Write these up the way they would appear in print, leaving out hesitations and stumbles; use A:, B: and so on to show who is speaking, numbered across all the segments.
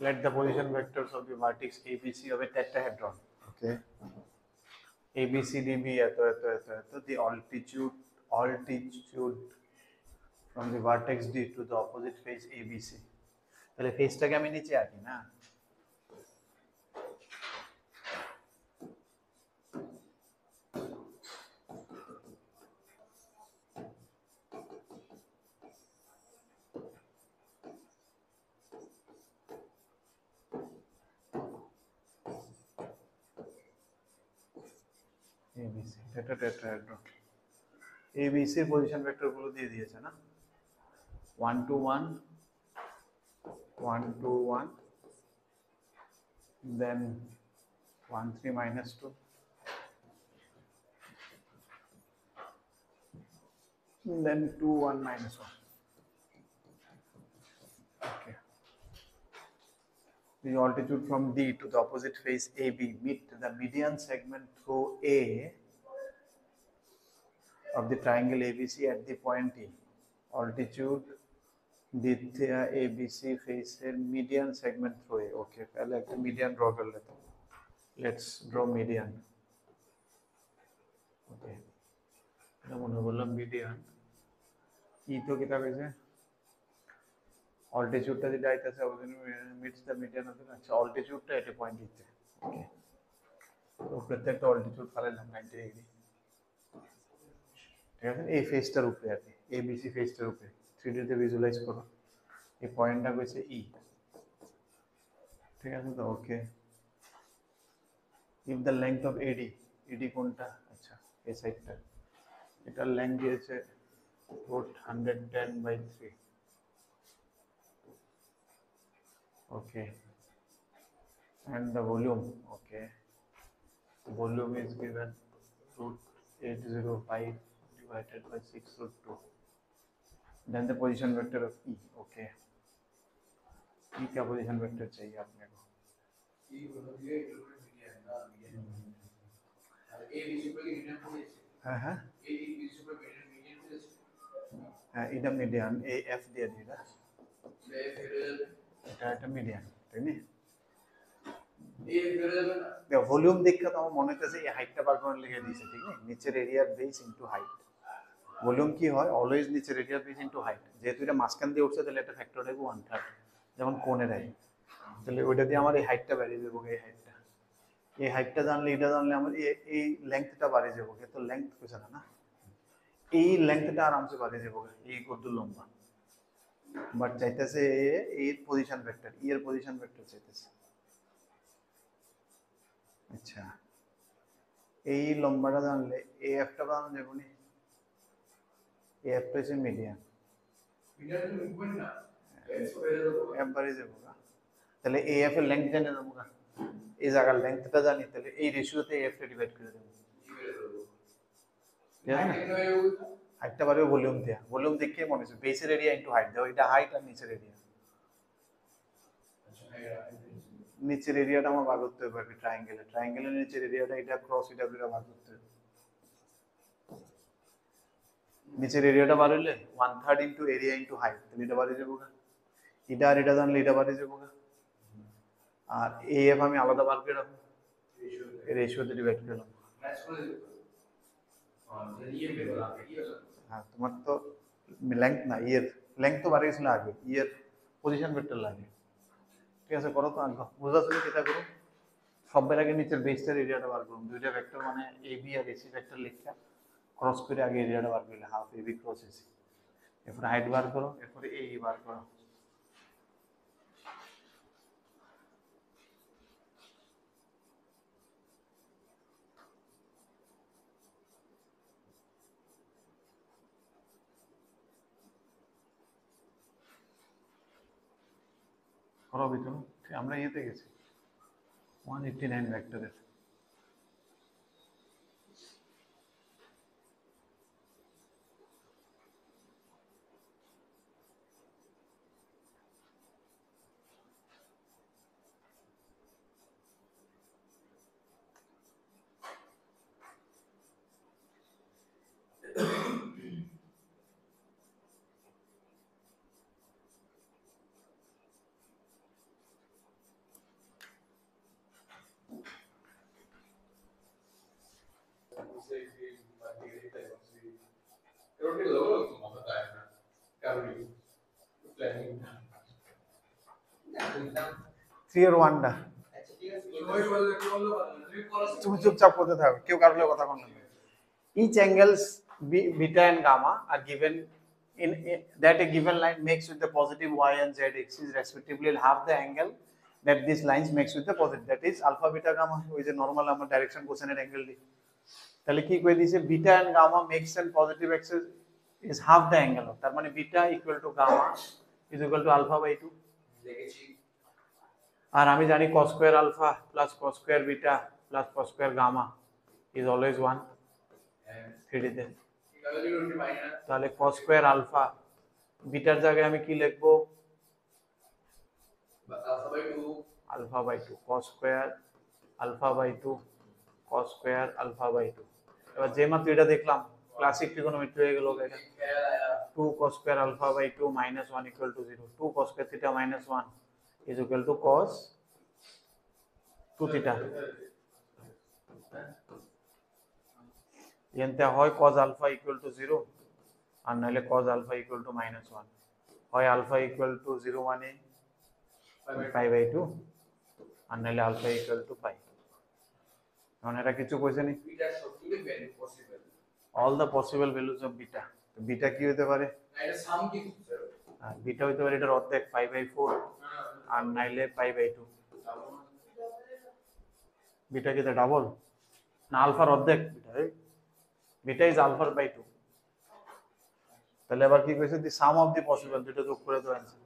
A: Let the position vectors of the vertex ABC of a tetrahedron. Okay. ABCDB the altitude from the vertex D to the opposite face ABC. তাহলে ফেসটাকে আমি নিচে আঁকি না, ABC এটা tetrahedron. ABC এর position vector গুলো দিয়ে দিয়েছে না, 1 2 1 1 2 1 then 1 3 minus 2 then 2 1 minus 1. Okay. The altitude from D to the opposite face AB meet the median segment through A of the triangle ABC at the point E. Altitude দ্বিতীয় ABC ফেসের median segment through A. Okay, তাহলে একটা median draw করে নিতে। Let's draw median. Okay. এটা মনে করলাম median। E তো কিতা কইছে? Altitude যেটা আইতাছে meets the median of the, আচ্ছা altitude at a point E তে। Okay. তো প্রত্যেকটা altitude ফালাইলাম 90 ডিগ্রি। ঠিক আছে, এই ফেসটার উপরে আর কি, ABC ফেসটার উপরে 3D তে ভিজুয়ালাইজ করো। এই পয়েন্টটা কইছে E। ঠিক আছে তো, ওকে। if the length of AD কোনটা, আচ্ছা এই সাইডটা, এটার লেংথ দিয়েছে root 110/3। okay, and the volume, okay, volume is given root 805 divided by 6√2. then the position vector of E, okay, E का position vector चाहिए आपने को, E बोलो ये मीडियन ना मीडियन, A B C पर मीडियन पूछे, हाँ A B C पर मीडियन पूछे, हाँ इधर मीडियन A F दिया दिया, এটা মিডিয়ান তাই না, ভলিউম দেখে তো আমার মনে হচ্ছে এই হাইটটা বার করে লিখে দিয়েছে, ঠিক আছে, নিচের এরিয়ার বেস ইনটু হাইট। ভলিউম কি হয়, অলওয়েজ নিচের এরিয়ার বেস ইনটু হাইট। যেহেতু এটা মাঝখান দিয়ে উঠছে তাহলে এটা ফ্যাক্টর হবে 1/3, যেমন কোণের হাইট। তাহলে ওইটা দিয়ে আমার এই হাইটটা বাড়িয়ে দেবো, এই হাইটটা জানলে এটা জানলে আমার এই লেংথটা বাড়িয়ে যাবো। তো লেংথ কিছু না, এই লেংথটা আরামসে বাড়িয়ে যাবো, এই কত লম্বা, বাট চাইতেছে এর পজিশন ভেক্টর, এর পজিশন ভেক্টর চাইতেছে। আচ্ছা, এই লম্বাটা জানলে এই এফটা বানানো যাবে না, এই এফটা হচ্ছে মিডিয়ান, এফ বাড়িয়ে যাবো না, তাহলে এই এফ এর লেংথ জানে দেবো না, এই জায়গার লেংথটা জানি, তাহলে এই রেশিওতে এফ টা ডিভাইড করে দেবো, ঠিক আছে না। হাইটটা বাড়বে ভলিউম দেয়া, ভলিউম দেখে মনে হচ্ছে বেসের এরিয়া ইনটু হাইট দাও, এটা হাইট আর নিচের এরিয়া, নিচের এরিয়াটা আমার বার করতে হবে ট্রায়াঙ্গেলের নিচের এরিয়াটা, এটা ক্রস এটা দুটো বার করতে হবে। নিচের এরিয়াটা বার হইলে 1/3 ইনটু এরিয়া ইনটু হাইট, তাহলে এটা বাড়িয়ে যাবো গা, এটা আর এটা জানলে এটা বাড়িয়ে যাবো গা, আর এফ আমি আলাদা বার করে রাখবো, রেশিওতে ডিভাইড করে রাখবো। হ্যাঁ, তোমার তো লেংথ না, ইয়ের লেংথ তো বাড়িয়েছিল আগে, ইয়ের পজিশন ভেক্টর লাগে, ঠিক আছে, করো তো আগে বোঝা ছিল সেটা করো। সবের আগে নিচের বেসটার এরিয়াটা বার করুন, দুইটা ভেক্টর মানে এবি আর এসি ভেক্টর লিখা ক্রস করে আগে এরিয়াটা বার করলে হাফ এবি ক্রস এসি, এরপরে হাইট বার করো, এরপরে এই বার করো। করো ভিতরে, আমরা ইয়েতে গেছি 189 ভেক্টরের। থ্রি এর ওয়ানটা তুমি চুপচাপ করতে থাকো, কেউ কারোর কথা বল না। Each angles beta and gamma are given in that a given line makes with the positive y and z axis respectively half the angle that these lines makes with the positive, that is alpha beta gamma ওই যে normal আমরা direction কোসাইনের angle দিই, তাহলে কি কই দিয়েছে beta and gamma makes and positive axis is half the angle, তার মানে beta equal to gamma is equal to alpha by 2 লিখেছি। আর আমি জানি cos square alpha plus cos square beta plus cos square gamma is always 1 3D তে, তাহলে cos square alpha bitter জায়গায় আমি কি লিখবো alpha by 2 cos square alpha by 2 cos square alpha by 2। এবার যে মাত্র এটা দেখলাম ক্লাসিক ট্রিগোনোমেট্রি হয়ে গেল এটা 2 cos square alpha by 2 minus 1 equal to 0, 2 cos square theta minus 1 is equal to cos 2 theta। এনতে হয় cos alpha equal to 0 আর নাহলে cos alpha equal to minus 1, হয় alpha equal to 0 মানে pi by 2 আর নাহলে alpha equal to pi। মানে এটা কিছু কইছে নি বিটা সবগুলো value possible, all the possible values of beta, তো বিটা কি হতে পারে এটা সাম কি স্যার, বিটা হতে পারে এটার অর্ধেক pi by 4 আর নাইলে pi by 2। বিটা কি ডাবল না আলফার অর্ধেক, বিটা ইজ আলফা বাই 2। তাহলে আবার কি কইছে দি সাম অফ দি পসিবল, দুটো যোগ করে দাও आंसर।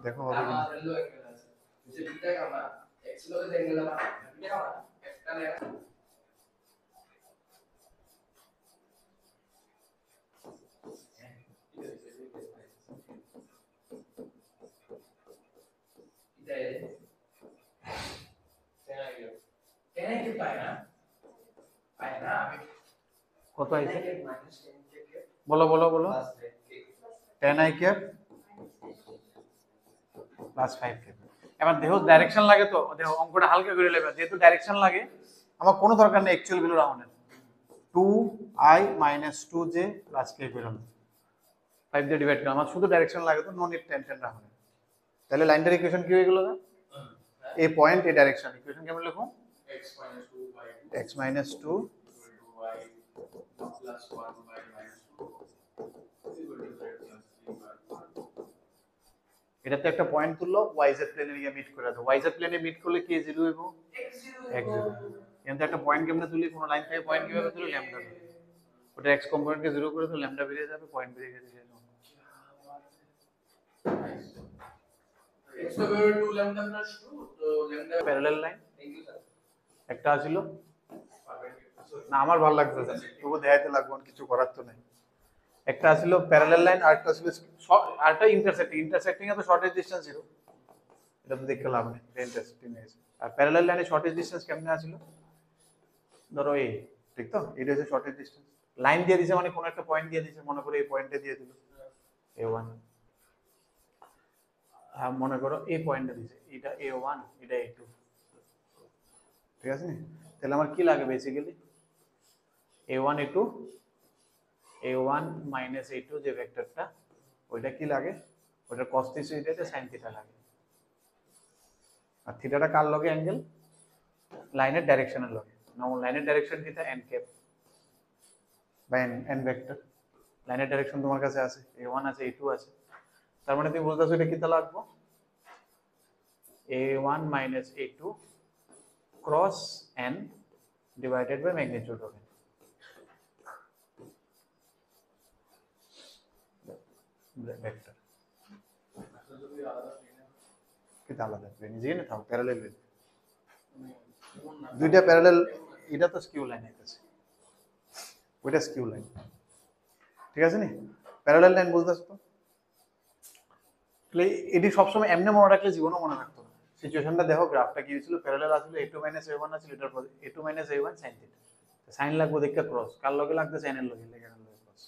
A: দেখো হবে কি যে বিটা গামা x লগে অ্যাঙ্গেল গামা বিটা গামা একটা লেখা কত আইছে বলো বলো বলো 10 i cap প্লাস 5 cap। এবার দেখো ডাইরেকশন লাগে, তো দেখো অঙ্কটা হালকা করে লেবা, যেহেতু ডাইরেকশন লাগে আমার কোনো দরকার নেই অ্যাকচুয়াল ভ্যালু রাউন্ডের, 2i - 2j + k বেরোলো 5 দিয়ে ডিভাইড করলাম, আমার শুধু ডাইরেকশন লাগে, তো নো নিড টেনশন রাখো। তাহলে লাইনটার ইকুয়েশন কি হয়ে গেল না এই পয়েন্ট এই ডাইরেকশন ইকুয়েশন কেমন লিখো x - 2y x - 2 y plus 1y - 2 এটাতে একটা পয়েন্ট তুললো yz প্লেনে গিয়ে মিট করে দাও, yz প্লেনে মিট করলে কি 0 হইব x 0। এখানে একটা পয়েন্ট কেমনে তুলি, কোন লাইন থেকে পয়েন্ট কিভাবে তুলি ল্যামডা, ওটা x কম্পোনেন্টকে 0 করে দাও ল্যামডা বেরিয়ে যাবে, পয়েন্ট বেরিয়ে গেছে। x = 2 lambda plus 2 তো lambda প্যারালাল লাইন একটা ছিল না, আমার ভালো লাগছে তবু দেখাইতে লাগবে, কিছু করার তো নাই। একটা ছিল প্যারালাল লাইন আর একটা ছিল আরটা ইন্টারসেক্টিং এ তো শর্টেজ ডিসটেন্স ছিল, এটা তো দেখতে লাভ নেই ইন্টারসেক্টিং এ। আর প্যারালাল লাইনে শর্টেজ ডিসটেন্স কেমনে আছিল ধরো এই, ঠিক তো এটা হচ্ছে শর্টেজ ডিসটেন্স, লাইন দিয়ে দিয়েছে মানে কোন একটা পয়েন্ট দিয়ে দিয়েছে, মনে করো এই পয়েন্টে দিয়ে দিল a1, হ্যাঁ মনে করো এই পয়েন্টটা দিয়েছে, এটা a1 এটা a2, ঠিক আছে। তাহলে আমার কি লাগে basically a1 a2 a1 - a2 যে ভেক্টরটা ওইটা কি লাগে, ওটা cos θ এটাতে sin θ লাগে, আর থিটাটা কার লগে অ্যাঙ্গেল লাইনের ডাইরেকশনের লগে, নাও লাইনের ডাইরেকশন কি n cap by n vector, লাইনের ডাইরেকশন তোমার কাছে আছে a1 আছে a2 আছে, তার মানে তুমি বুঝতেছো এটা কি তা লাগবে a1 - a2 cross n divided by magnitude of n। Vector কিটা আলাদা প্লেন জিনে থাও প্যারালাল লাইন, দুইটা প্যারালাল, এটা তো স্কিউ লাইন আছে ওইটা স্কিউ লাইন, ঠিক আছে নি প্যারালাল লাইন বুঝতেছো তো। তাহলে এটি সবসময় এমনি মনে রাখলে জীবনও মনে রাখতো না, সিচুয়েশনটা দেখো গ্রাফটা কি ছিল, প্যারালাল আছিল a2 - a1 আছিল, এটার পর a2 - a1 sin θ, সাইন লাগবে দেখতে ক্রস কার লগে লাগবে সাইন এর লগে লেখা লাগবে ক্রস,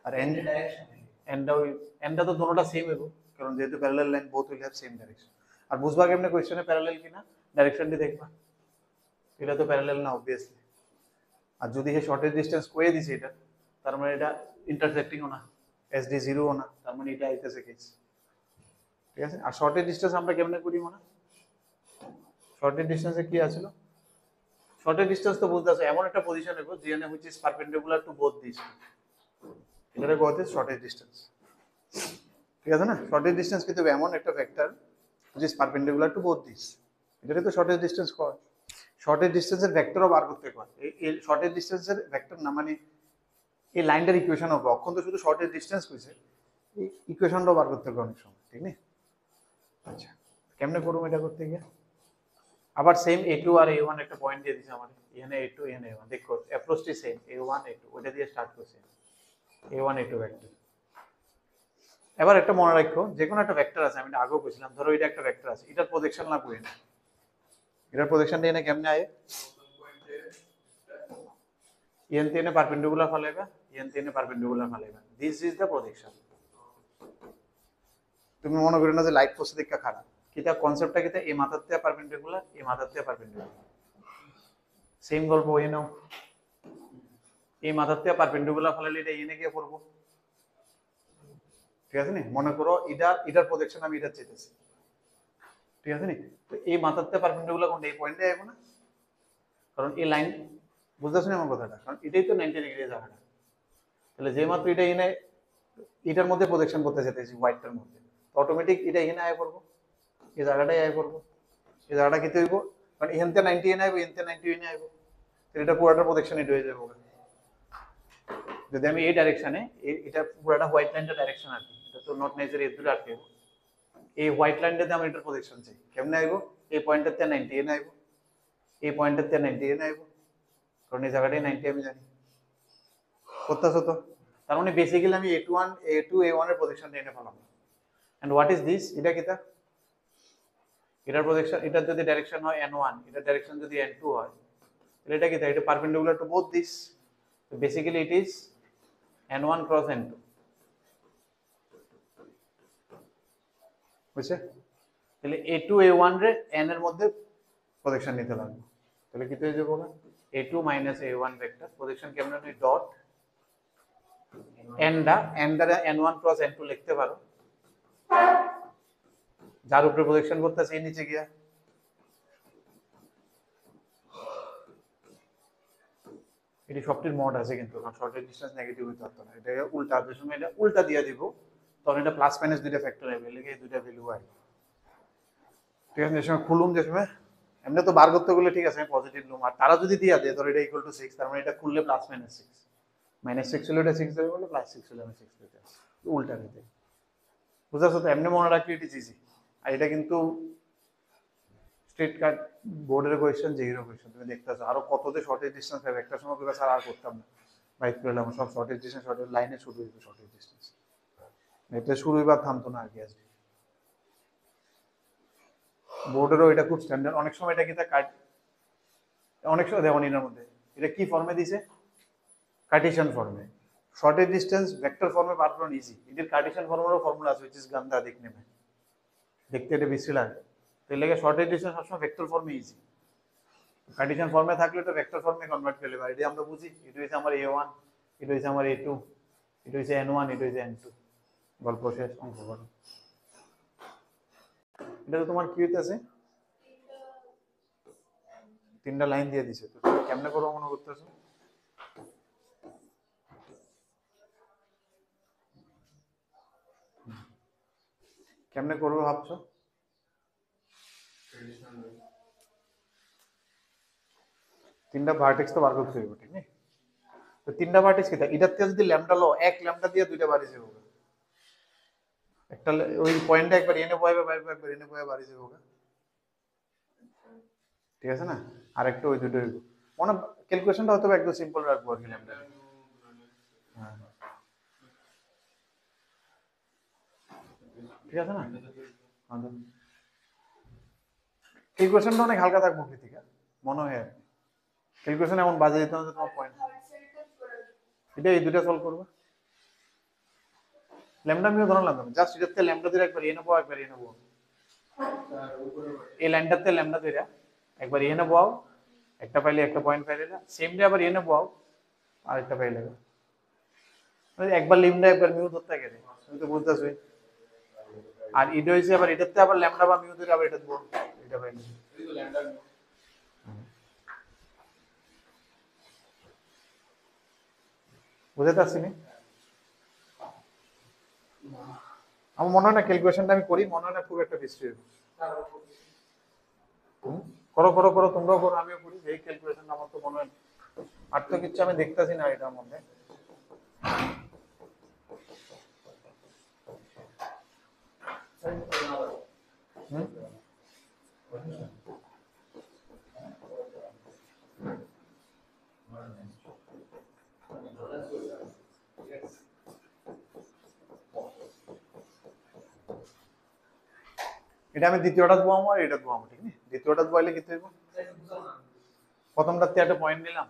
A: আর n ডাইরেকশন এন্ডটা তো দুটোটা সেম হইব কারণ যেহেতু parallel line both will have same direction. আর বুঝবা কেমনে কোশ্চেনে প্যারালাল কিনা, ডাইরেকশনটি দেখবা, এটা তো প্যারালাল না অবভিয়াসলি। আর যদি সে শর্টেজ ডিস্টেন্স কয়ে দিছে এটা, তার মানে এটা ইন্টারসেক্টিংও না, এসডি জিরোও না, তার মানে এটা আইতেছে কেস। ঠিক আছে। আর শর্টেজ ডিস্টেন্স আমরা কেমনে করি মনে, শর্টেজ ডিস্টেন্সে কি আছিল, শর্টেজ ডিস্টেন্স তো বুঝতে আছে এমন একটা পজিশন নেব যেখানে which is perpendicular to both this, এটাকে বলতে শর্টেজ ডিস্টেন্স। ঠিক আছে না, শর্টেজ ডিস্টেন্স কিন্তু এমন একটা vector which is perpendicular to both this, এটাকে তো শর্টেজ ডিস্টেন্স কয়। শর্টেজ ডিস্টেন্সের ভেক্টরও বার করতে কয়, এই শর্টেজ ডিস্টেন্সের ভেক্টর না মানে এই লাইনটার ইকুয়েশন হবে, অক্ষণ তো শুধু শর্টেজ ডিস্টেন্স কইছে, এই ইকুয়েশনটাও বার করতে কয় অনেক সময়, ঠিক না? আচ্ছা, কেমনে করব এটা করতে গিয়ে, আবার সেম a2 আর a1 একটা পয়েন্ট দিয়ে দিছে আমাদের, এখানে a2 এখানে a1, দেখো অ্যাপ্রোচটি সেম, a1 a2 ওটা দিয়ে স্টার্ট করছে, a1 a2 ভেক্টর। এবার একটা মনে রাখো, যে কোনো একটা ভেক্টর আছে, আমি আগেও কইছিলাম, ধরো এটা একটা ভেক্টর আছে, এটার প্রজেকশন না কই না, এটার প্রজেকশন দিয়ে কেমনে আয়, এন তে পারপেন্ডিকুলার ফলাইবা, এন তে পারপেন্ডিকুলার ফলাইবা, দিস ইজ দ্য প্রজেকশন। তুমি মনে করো না যে লাইট পোস্ট দেখা খারাপ, কিটা কনসেপ্টটা কিটা, এই মাথাতে পারপেন্ডিকুলার, এই মাথাতে পারপেন্ডিকুলার, সেম গল্প হই নাও, এই মাথাতে পারপেন্ডিকুলার ফলাইলে এটা এনে গিয়ে পড়বো, ঠিক আছে নি? মনে করো এটার প্রজেকশন আমি এটা চাইতেছি, ঠিক আছে নি? তো এই মাথাতে পারপেন্ডিকুলার কোনটা, এই পয়েন্টে আইবো না, কারণ এই লাইন, বুঝতেছ না আমার কথাটা, কারণ এটাই তো 90 ডিগ্রি জায়গাটা, তাহলে যে মাত্র এটা এনে এটার মধ্যে প্রজেকশন করতে চাইতেছি হোয়াইটটার মধ্যে, তো অটোমেটিক এটা এখানে আয় করবো, এই জায়গাটাই আয় করবো, এই জায়গাটা কি হইব, কারণ এখানতে 90 এনে আইবো, এখানতে 90 এনে আইবো, তাহলে এটা পুরোটা প্রজেকশন এটা হয়ে যাবে। যদি আমি এই ডাইরেকশনে, এটা পুরোটা হোয়াইট লাইনটা ডাইরেকশন আর কি, এটা তো নট নেচারি এর দূরে আটকে, এই হোয়াইট লাইনটাতে আমি এটার প্রজেকশন চাই, কেমনে আইবো, এই পয়েন্টটাতে 90 এনে আইবো, এই পয়েন্টটাতে 90 এনে আইবো, কারণ এই জায়গাটাই 90 আমি জানি, করতেছো তো? তার মানে বেসিক্যালি আমি a1 a2 a1 এর প্রজেকশনটা এনে ফেলাম। এন্ড হোয়াট ইজ দিস, এটা কিটা, এটার প্রজেকশন, এটার যদি ডাইরেকশন হয় n1, এটার ডাইরেকশন যদি n2 হয়, তাহলে এটা কিটা, এটা perpendicular to both this, so basically it is n1 cross n2, বুঝছে? তাহলে a2 a1 রে n এর মধ্যে প্রজেকশন নিতে লাগবে, তাহলে কি হয়ে যাবে না, a2 minus a1 vector projection কেমন হয়, ডট n দ্বারা n1 cross n2 লিখতে পারো, যার উপরে প্রজেকশন করতেছে এই নিচে গিয়া, এটি সবটির মড আছে কিন্তু, কারণ শর্টেজ ডিসটেন্স নেগেটিভ হইতে পারতো না, এটা উল্টা, যে সময় এটা উল্টা দিয়ে দিব তখন এটা প্লাস মাইনাস দুইটা ফ্যাক্টর হবে, লিখে এই দুইটা ভ্যালু হয়, ঠিক আছে? যে সময় খুলুম, যে সময় এমনি তো বার করতে গেলে ঠিক আছে আমি পজিটিভ লুম, আর তারা যদি দিয়া দেয় ধর এটা ইকুয়াল টু 6, তার মানে এটা খুললে প্লাস মাইনাস 6, মাইনাস 6 হলে এটা 6 দেবে, বলে প্লাস 6 হলে আমি 6 দিতে, উল্টা দিতে, বুঝাছো তো? এমনি মনে রাখলে ইট ইজ ইজি। আর এটা কিন্তু স্ট্রেট কাট বোর্ডের কোয়েশ্চেন, জিরো কোয়েশ্চেন, তুমি দেখতেছো আরো কততে শর্টেজ ডিসটেন্স হবে, একটা সময় করে স্যার আর করতাম না, বাইক করলাম সব শর্টেজ ডিসটেন্স, শর্টেজ লাইনে শুরু হইবে শর্টেজ ডিসটেন্স, এটা শুরু হইবার থামতো না আর কি। আজকে বোর্ডেরও এটা খুব স্ট্যান্ডার্ড, অনেক সময় এটা কি তা কাট, অনেক সময় দেখো এর মধ্যে এটা কি ফর্মে দিছে, কার্টেশিয়ান ফর্মে, শর্টেজ ডিসটেন্স ভেক্টর ফর্মে বার করানো ইজি, এদের কার্টেশিয়ান ফর্মেরও ফর্মুলা আছে, হুইচ ইজ গান্ধা, দেখনে মে দেখতে এটা বিশ্রী লাগে, তো এর লাগে শর্টেজ ডিসটেন্স সবসময় ভেক্টর ফর্মে ইজি, কার্টেশিয়ান ফর্মে থাকলে তো ভেক্টর ফর্মে কনভার্ট করে নেবা, এটা আমরা বুঝি, এটা হইছে আমার a1, এটা হইছে আমার a2, এটা হইছে n1, এটা হইছে n2, গল্প শেষ, অঙ্ক করো। এটা তো তোমার কি হইতেছে, তিনটা লাইন দিয়ে দিছে, তো তুমি কেমনে করবো মনে করতেছো, কেমনে করবে ভাবছো, তিনটা ভার্টেক্স তো বার করতে হবে, ঠিক নেই? তো তিনটা ভার্টেক্স কি, এটার থেকে যদি ল্যাম্বডা লো, এক ল্যাম্বডা দিয়ে দুইটা বাড়ি যাবে, একটা ওই পয়েন্টটা একবার এনে বয়াবে, একবার এনে বয়াবে বাড়ি যাবে, ঠিক আছে না? আর একটা ওই দুটো মনে, ক্যালকুলেশনটা হয়তো একদম সিম্পল রাখবো আর কি, ল্যাম্বডা, হ্যাঁ ঠিক আছে না? ক্যালকুলেশনটা অনেক হালকা থাকবো কৃতিকা, মনে হয় আর ক্যালকুলেশন এমন বাজে দিতে হবে তোমার পয়েন্ট, এটা এই দুটা সলভ করবে, ল্যাম্বডা আমিও ধরলাম, জাস্ট এটাতে ল্যাম্বডা দিয়ে একবার এনে নেবো, একবার এনে নেবো, এই লাইনটাতে ল্যামডা ধরে একবার এনে বও, একটা পাইলে একটা পয়েন্ট পাইলে না, সেম ডে আবার এনে বও আরেকটা পাইলে, একবার লিমডা একবার মিউ ধরতে গেলে তুমি তো বুঝতেছই। আর এটা হইছে আবার এটাতে আবার ল্যামডা বা মিউ ধরে আবার এটা দেব, এটা পাইলে বুঝতে পারছি না? আমার মনে হয় না ক্যালকুলেশনটা আমি করি, মনে হয় না খুব একটা বেশি। করো করো করো, তোমরাও করো, আমিও করি, এই ক্যালকুলেশন আমার তো মনে হয় আর তো কিছু আমি দেখতেছি না এটার মধ্যে। এটা আমি দ্বিতীয়টা দোয়ামো আর এটা দোয়ামো, ঠিক না? দ্বিতীয়টা দোয়াইলে কি হইব, প্রথমটাতে একটা পয়েন্ট নিলাম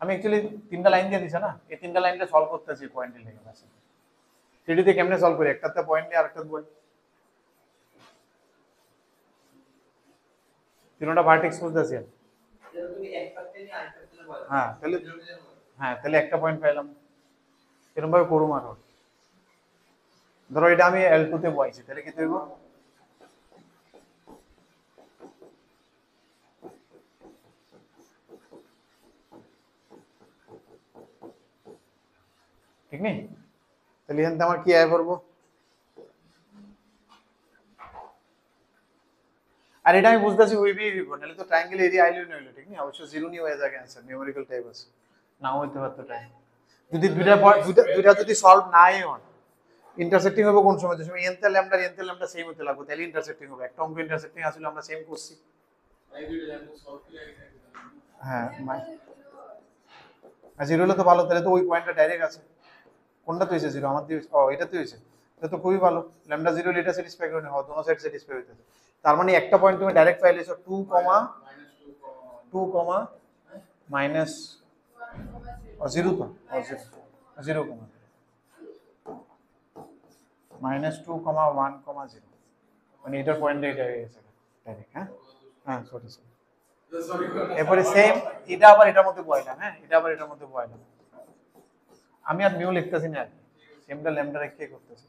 A: আমি, অ্যাকচুয়ালি তিনটা লাইন দিয়ে দিছে না, এই তিনটা লাইনটা সলভ করতেছি পয়েন্টে লেগে আছে। থ্রিডিতে কেমনে সলভ করি, একটাতে পয়েন্ট নিয়ে আরেকটা দোয়াই, তিনটা ভার্টেক্স খুঁজতেছি। হ্যাঁ তাহলে, হ্যাঁ তাহলে একটা পয়েন্ট পাইলাম, এরকম ভাবে করুম। আর ধরো এটা আমি L2 তে বসাইছি, তাহলে কি হইব, ঠিক নেই? তাহলে এখান থেকে আমার কি আয় করবো, আর এটা আমি বুঝতেছি উইবি উইব, নাহলে তো ট্রায়াঙ্গেল এরিয়া আইলো না হইলো, ঠিক না? অবশ্য জিরো নিয়ে হয়ে যাবে অ্যানসার, নিউমেরিক্যাল টাইপ আছে, নাও হইতে পারতো টাইম। যদি দুইটা যদি সলভ নাই হয়, ইন্টারসেক্টিং হবে কোন সময়, যে সময় এনতে ল্যামডা সেম হতে লাগবে, তাহলে ইন্টারসেক্টিং হবে। একটা অঙ্ক ইন্টারসেক্টিং আসলে আমরা সেম করছি। হ্যাঁ জিরো হলে তো ভালো, তাহলে তো ওই পয়েন্টটা ডাইরেক্ট আছে। কোনটা তো হয়েছে জিরো, আমার দিয়ে, ও এটা তো হয়েছে, এটা তো খুবই ভালো। ল্যামডা জিরো এটা স্যাটিসফাই করে হয়, দোনো সাইড স্যাটিসফাই হইতেছে। তার মানে একটা পয়েন্ট তুমি ডাইরেক্ট পাইলেছো 2, মাইনাস 0 তো, 0 কমা -2, 1, 0, মানে এটার পয়েন্ট এটা হয়ে গেছে ডাইরেক্ট। হ্যাঁ হ্যাঁ সরি সরি, এরপরে সেম এটা আবার এটার মধ্যে বসাইলাম। হ্যাঁ এটা আবার এটার মধ্যে বসাইলাম, আমি আর মিউ লিখতেছি না, আর সেমটা ল্যামডা রেখে করতেছি।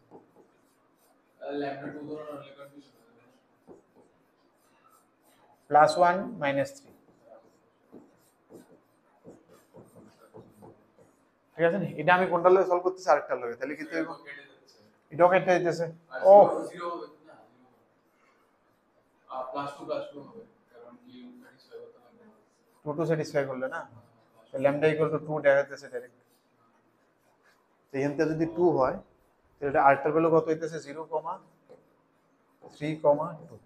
A: +1 -3, ঠিক আছে? এটা আমি কোনটা লগে সলভ করতেছি, আরেকটা লগে, তাহলে কি হইব, এটাও কেটে যাইতেছে। ও টু স্যাটিসফাই করলে না, ল্যামডা ইকুয়াল টু 2 দেখা যাচ্ছে ডাইরেক্ট। তো এখান থেকে যদি 2 হয়, তাহলে এটা আরেকটার ভ্যালু কত হইতেছে, 0,3,2।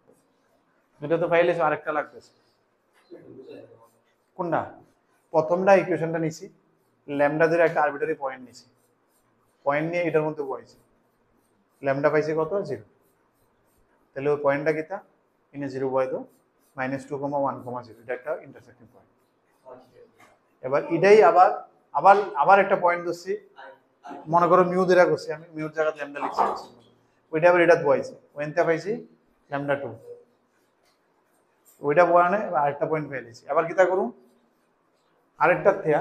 A: দুটো তো পাইলেছো, আরেকটা লাগতেছে কোনটা? প্রথমটা ইকুয়েশনটা নিছি, ল্যামডা ধরে একটা আরবিটারি পয়েন্ট নিছি, পয়েন্ট নিয়ে এটার মধ্যে বসাইছি, ল্যামডা পাইছে কত, 0। তাহলে ওই পয়েন্টটা কিটা, ইনে 0 বসাই দাও, -2,1,0, এটা একটা ইন্টারসেক্টিং পয়েন্ট। এবার এটাই আবার আবার আবার একটা পয়েন্ট ধরছি, মনে করো মিউ ধরে করছি, আমি মিউর জায়গায় ল্যামডা লিখছি, ওইটা আবার এটা বসাইছি, ওইটা পাইছি λ2, ওইটা বয়ানে আরেকটা পয়েন্ট পেয়ে নিছি। আবার কিটা করুন, আরেকটা থেয়া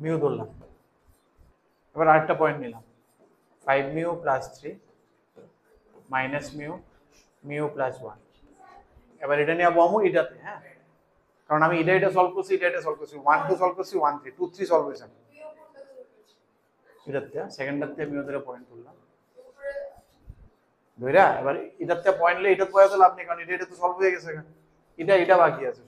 A: মিউ ধরলাম, এবার আরেকটা পয়েন্ট নিলাম, 5μ + 3 -μ +1। এবার এটা নিয়ে বমু এটাতে। হ্যাঁ কারণ আমি এটা সলভ করছি, এটা সলভ করছি, 1 2 সলভ করছি, 1 3 2 3 সলভ হয়েছে এটাতে। সেকেন্ডটাতে মিউ ধরে পয়েন্ট তুললাম ধইরা, এবার এটাতে পয়েন্ট লে এটা পয়েন্ট তো লাভ নেই, কারণ এটা তো সলভ হয়ে গেছে, এটা বাকি আছে।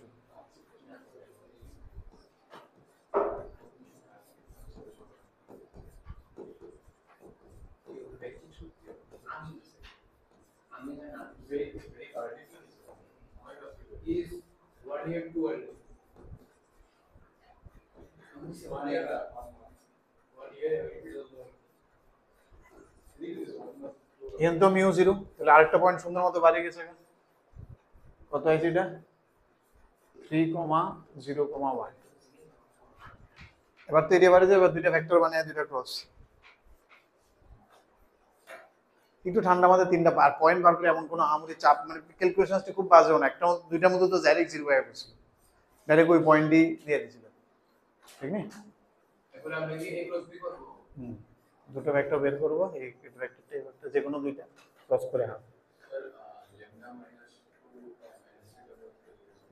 A: এখন তো মিউ 0, তাহলে আরেকটা পয়েন্ট সুন্দর মতো বাড়িয়ে গেছে। কত হয়েছে এটা, 3,0,1।
B: এবার তো এরিয়া বাড়িয়ে এবার দুইটা ভেক্টর বানিয়ে দুইটা ক্রস। একটু ঠান্ডা মাথায় তিনটা পয়েন্ট বার করে এমন কোনো আহামরি চাপ মানে ক্যালকুলেশনসটা খুব বাজেও না, একটা দুইটার মধ্যে তো ডাইরেক্ট জিরো হয়ে গেছিল, ডাইরেক্ট ওই পয়েন্টই দিয়ে দিয়েছিল, ঠিক না?
C: এখন আমরা কি a ক্রস b করব?
B: দুটো ভেক্টর বের করবো, এই ভেক্টরটা এই ভেক্টর যে কোনো দুইটা ক্রস করে হবে।
C: স্যার ল্যামডা মাইনাস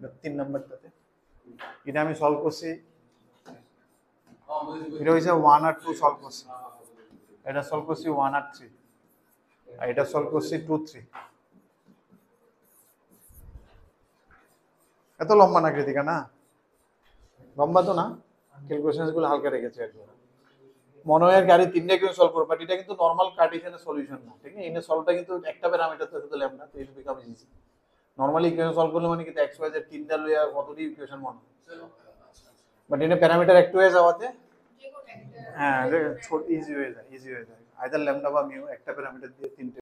C: 2
B: 3 নাম্বারটাতে এটা আমি সলভ করছি,
C: বুঝেছি।
B: এটা হইছে 1 আর 2 সলভ করছি, এটা সলভ করছি 1 আর 3, আর এটা সলভ করছি 2 3। এত লম্বা না কৃতিকা? না লম্বা তো না, ক্যালকুলেশনস গুলো হালকা রেখেছে একদম। মনে হয় গাড়ি তিনটা কেউ সলভ করবে, বাট এটা কিন্তু নরমাল কার্টেসিয়ানের সলিউশন না, ঠিক আছে? এনে সলভটা কিন্তু একটা প্যারামিটার তো শুধু ল্যামডা, তো এটা become easy. Normally equation solve করলে মানে কিন্তু এক্স ওয়াই জেড তিনটা লইয়া কতটি ইকুয়েশন মনে হয়, বাট এনে প্যারামিটার একটু হয়ে যাওয়াতে হ্যাঁ ছোট ইজি হয়ে যায়, আইদার ল্যামডা বা মিউ একটা প্যারামিটার দিয়ে তিনটে